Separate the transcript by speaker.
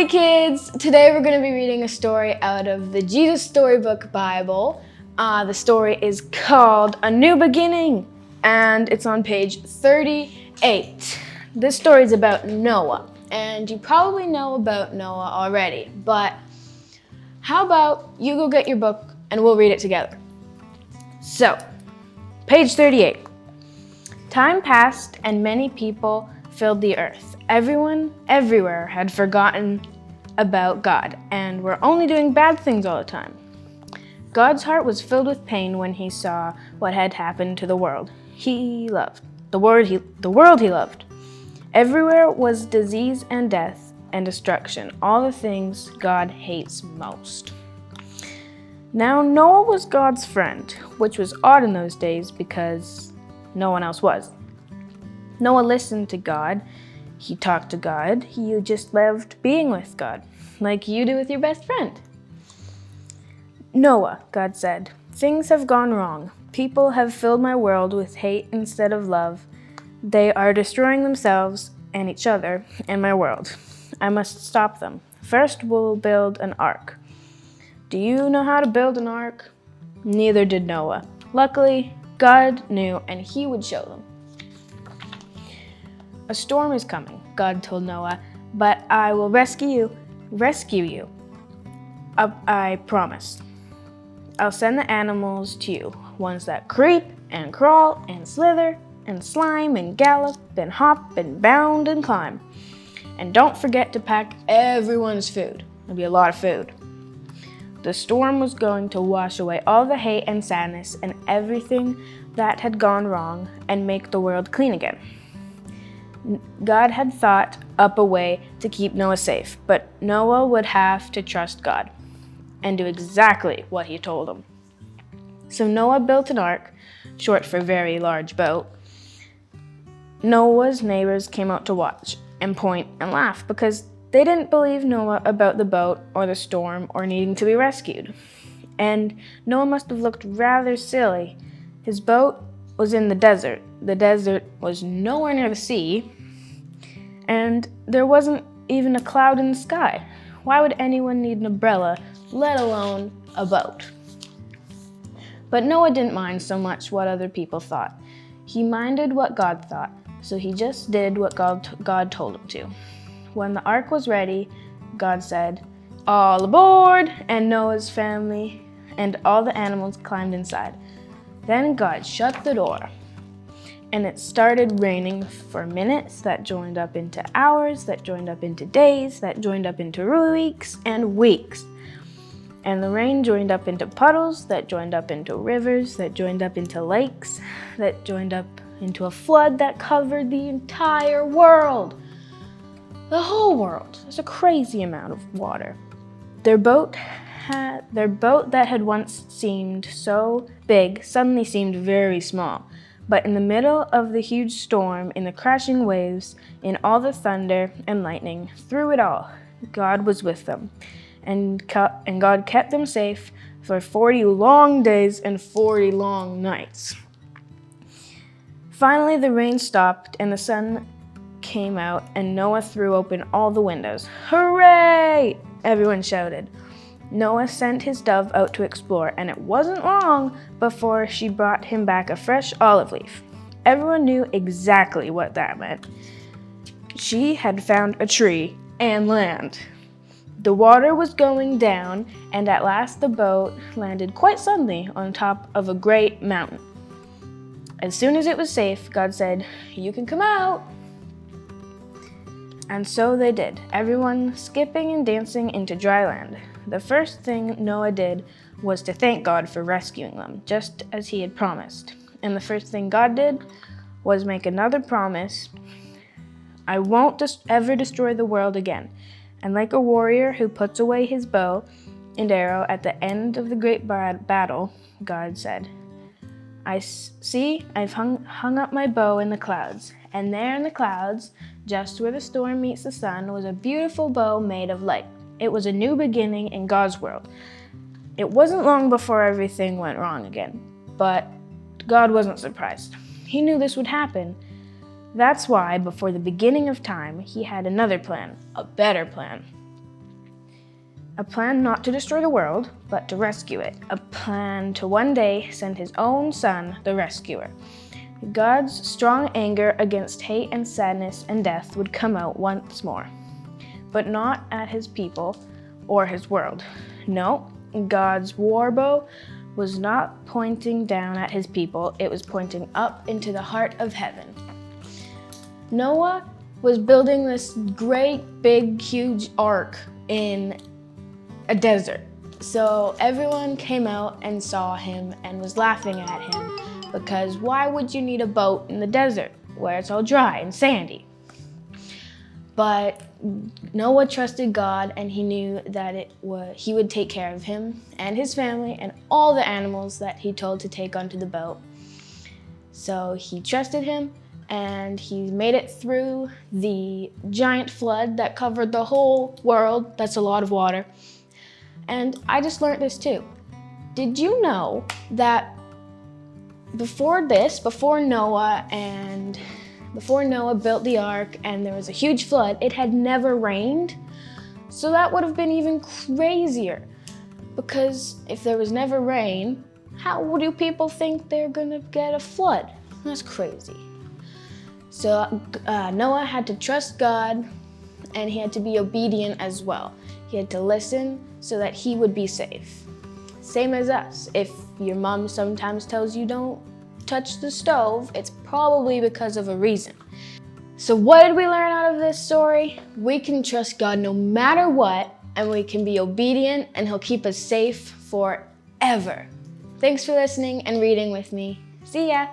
Speaker 1: Alrighty kids, today we're going to be reading a story out of the Jesus Storybook Bible. The story is called A New Beginning, and it's on page 38. This story is about Noah, and you probably know about Noah already, but how about you go get your book and we'll read it together. So, page 38. Time passed and many people filled the earth. Everyone, everywhere had forgotten about God and were only doing bad things all the time. God's heart was filled with pain when he saw what had happened to the world he loved, the world he loved. Everywhere was disease and death and destruction, all the things God hates most. Now Noah was God's friend, which was odd in those days because no one else was. Noah listened to God. He talked to God. He just loved being with God, like you do with your best friend. Noah, God said, things have gone wrong. People have filled my world with hate instead of love. They are destroying themselves and each other and my world. I must stop them. First, we'll build an ark. Do you know how to build an ark? Neither did Noah. Luckily, God knew and he would show them. A storm is coming, God told Noah, but I will rescue you. I promise. I'll send the animals to you, ones that creep and crawl and slither and slime and gallop and hop and bound and climb. And don't forget to pack everyone's food. There'll be a lot of food. The storm was going to wash away all the hate and sadness and everything that had gone wrong and make the world clean again. God had thought up a way to keep Noah safe, but Noah would have to trust God and do exactly what he told him. So Noah built an ark, short for very large boat. Noah's neighbors came out to watch and point and laugh because they didn't believe Noah about the boat or the storm or needing to be rescued. And Noah must have looked rather silly. His boat was in the desert. The desert was nowhere near the sea, and there wasn't even a cloud in the sky. Why would anyone need an umbrella, let alone a boat? But Noah didn't mind so much what other people thought. He minded what God thought, so he just did what God told him to. When the ark was ready, God said, "All aboard!" and Noah's family and all the animals climbed inside. Then God shut the door, and it started raining for minutes that joined up into hours, that joined up into days, that joined up into weeks and weeks. And the rain joined up into puddles, that joined up into rivers, that joined up into lakes, that joined up into a flood that covered the entire world. The whole world. There's a crazy amount of water. Their boat that had once seemed so big suddenly seemed very small. But in the middle of the huge storm, in the crashing waves, in all the thunder and lightning, through it all, God was with them. And God kept them safe for 40 long days and 40 long nights. Finally, the rain stopped and the sun came out, and Noah threw open all the windows. Hooray! Everyone shouted. Noah sent his dove out to explore, and it wasn't long before she brought him back a fresh olive leaf. Everyone knew exactly what that meant. She had found a tree and land. The water was going down, and at last the boat landed quite suddenly on top of a great mountain. As soon as it was safe, God said, "You can come out." And so they did, everyone skipping and dancing into dry land. The first thing Noah did was to thank God for rescuing them, just as he had promised. And the first thing God did was make another promise: I won't ever destroy the world again. And like a warrior who puts away his bow and arrow at the end of the great battle, God said, I've hung up my bow in the clouds, and there in the clouds, just where the storm meets the sun, was a beautiful bow made of light. It was a new beginning in God's world. It wasn't long before everything went wrong again, but God wasn't surprised. He knew this would happen. That's why, before the beginning of time, he had another plan, a better plan. A plan not to destroy the world, but to rescue it. A plan to one day send his own son, the rescuer. God's strong anger against hate and sadness and death would come out once more, but not at his people or his world. No, God's war bow was not pointing down at his people, it was pointing up into the heart of heaven. Noah was building this great, big, huge ark in a desert. So everyone came out and saw him and was laughing at him because why would you need a boat in the desert where it's all dry and sandy? But Noah trusted God and he knew that he would take care of him and his family and all the animals that he told to take onto the boat. So he trusted him and he made it through the giant flood that covered the whole world. That's a lot of water. And I just learned this too. Did you know that before Noah built the ark and there was a huge flood, it had never rained? So that would have been even crazier. Because if there was never rain, how do people think they're gonna get a flood? That's crazy. So Noah had to trust God and he had to be obedient as well. He had to listen so that he would be safe. Same as us. If your mom sometimes tells you don't touch the stove, it's probably because of a reason. So what did we learn out of this story? We can trust God no matter what, and we can be obedient, and he'll keep us safe forever. Thanks for listening and reading with me. See ya!